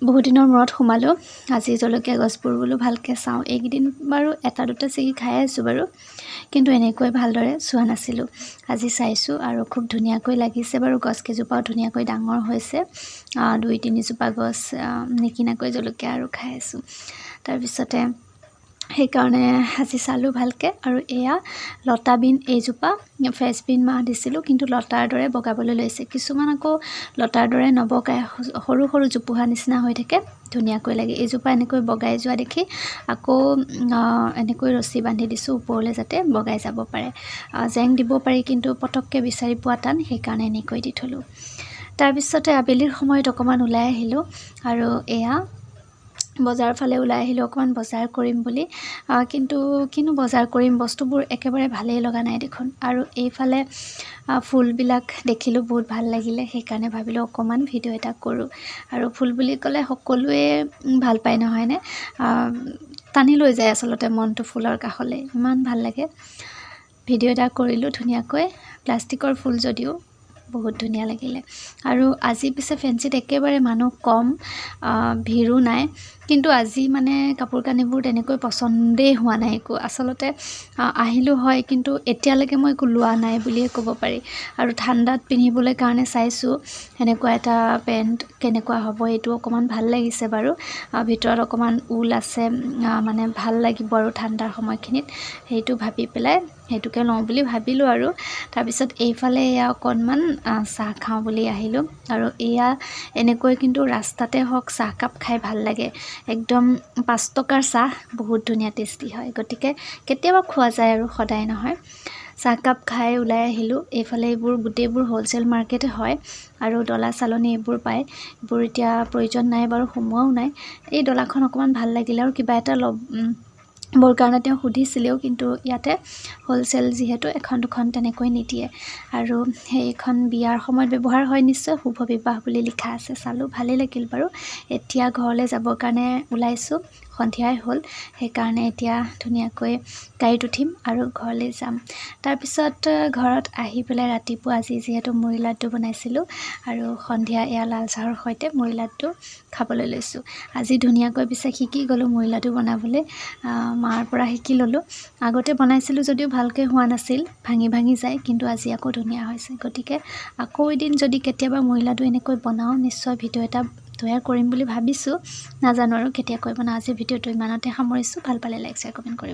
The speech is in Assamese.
বহুত দিনৰ মূৰত সোমালোঁ আজি জলকীয়া গছবোৰ বোলো ভালকৈ চাওঁ এইকেইদিন বাৰু এটা দুটা ছিগি খাই আছোঁ বাৰু কিন্তু এনেকৈ ভালদৰে চোৱা নাছিলোঁ আজি চাইছোঁ আৰু খুব ধুনীয়াকৈ লাগিছে বাৰু গছকেইজোপাও ধুনীয়াকৈ ডাঙৰ হৈছে 2-3 জোপা গছ নিকিনাকৈ জলকীয়া আৰু খাই আছোঁ তাৰপিছতে সেইকাৰণে আজি চালোঁ ভালকৈ আৰু এয়া লতা বিন এইজোপা ফ্ৰেছ বিন মাহ দিছিলোঁ কিন্তু লতাৰ দৰে বগাবলৈ লৈছে কিছুমান আকৌ লতাৰ দৰে নবগায় সৰু সৰু জোপোহা নিচিনা হৈ থাকে ধুনীয়াকৈ লাগে এইজোপা এনেকৈ বগাই যোৱা দেখি আকৌ এনেকৈ ৰছী বান্ধি দিছোঁ ওপৰলৈ যাতে বগাই যাব পাৰে জেং দিব পাৰি কিন্তু পটককৈ বিচাৰি পোৱা টান সেইকাৰণে এনেকৈ দি থলোঁ তাৰপিছতে আবেলিৰ সময়ত অকণমান ওলাই আহিলোঁ আৰু এয়া বজাৰ ফালে ওলাই আহিলোঁ অকণমান বজাৰ কৰিম বুলি কিন্তু কিনো বজাৰ কৰিম বস্তুবোৰ একেবাৰে ভালেই লগা নাই দেখোন আৰু এইফালে ফুলবিলাক দেখিলোঁ বহুত ভাল লাগিলে সেইকাৰণে ভাবিলোঁ অকণমান ভিডিঅ' এটা কৰোঁ আৰু ফুল বুলি ক'লে সকলোৱে ভাল পায় নহয়নে টানি লৈ যায় আচলতে মনটো ফুলৰ কাষলৈ ইমান ভাল লাগে ভিডিঅ' এটা কৰিলোঁ ধুনীয়াকৈ প্লাষ্টিকৰ ফুল যদিও বহুত ধুনীয়া লাগিলে আৰু আজি পিছে ফেঞ্চিত একেবাৰে মানুহ কম ভিৰো নাই কিন্তু আজি মানে কাপোৰ কানিবোৰ তেনেকৈ পচন্দেই হোৱা নাই একো আচলতে আহিলোঁ হয় কিন্তু এতিয়ালৈকে মই একো লোৱা নাই বুলিয়ে ক'ব পাৰি আৰু ঠাণ্ডাত পিন্ধিবলৈ কাৰণে চাইছোঁ এনেকুৱা এটা পেণ্ট কেনেকুৱা হ'ব এইটো অকণমান ভাল লাগিছে বাৰু ভিতৰত অকণমান ঊল আছে মানে ভাল লাগিব আৰু ঠাণ্ডাৰ সময়খিনিত সেইটো ভাবি পেলাই সেইটোকে লওঁ বুলি ভাবিলোঁ আৰু তাৰপিছত এইফালে এয়া অকণমান চাহ খাওঁ বুলি আহিলোঁ আৰু এয়া এনেকৈ কিন্তু ৰাস্তাতে হওক চাহকাপ খাই ভাল লাগে একদম 5 টকাৰ চাহ বহুত ধুনীয়া টেষ্টি হয় গতিকে কেতিয়াবা খোৱা যায় আৰু সদায় নহয় চাহকাপ খাই ওলাই আহিলোঁ এইফালে এইবোৰ গোটেইবোৰ হ'লচেল মাৰ্কেট হয় আৰু ডলা চালনী এইবোৰ পায় এইবোৰ এতিয়া প্ৰয়োজন নাই বাৰু সোমোৱাও নাই এই ডলাখন অকণমান ভাল লাগিলে আৰু কিবা এটা বৰ কাৰণে তেওঁ সুধিছিলেও কিন্তু ইয়াতে হ'লচেল যিহেতু এখন দুখন তেনেকৈ নিদিয়ে আৰু সেইখন বিয়াৰ সময়ত ব্যৱহাৰ হয় নিশ্চয় শুভ বিবাহ বুলি লিখা আছে চালোঁ ভালেই লাগিল বাৰু এতিয়া ঘৰলৈ যাবৰ কাৰণে ওলাইছোঁ সন্ধিয়াই হ'ল সেইকাৰণে এতিয়া ধুনীয়াকৈ গাড়ীত উঠিম আৰু ঘৰলৈ যাম তাৰপিছত ঘৰত আহি পেলাই ৰাতিপুৱা আজি যিহেতু মুড়ি লাড্ডু বনাইছিলোঁ আৰু সন্ধিয়া এয়া লাল চাহৰ সৈতে মুড়ি লাড্ডু খাবলৈ লৈছোঁ আজি ধুনীয়াকৈ পিছে শিকি গ'লোঁ মুড়ি লাড্ডু বনাবলৈ মাৰ পৰা শিকি ল'লোঁ আগতে বনাইছিলোঁ যদিও ভালকৈ হোৱা নাছিল ভাঙি ভাঙি যায় কিন্তু আজি আকৌ ধুনীয়া হৈছে গতিকে আকৌ এদিন যদি কেতিয়াবা মুড়ি লাড্ডু এনেকৈ বনাওঁ নিশ্চয় ভিডিঅ' এটা তৈয়াৰ কৰিম বুলি ভাবিছোঁ নাজানো আৰু কেতিয়াকৈ বনাওঁ আজি ভিডিঅ'টো ইমানতে সামৰিছোঁ ভাল পালে লাইক শ্বেয়াৰ কমেণ্ট কৰিব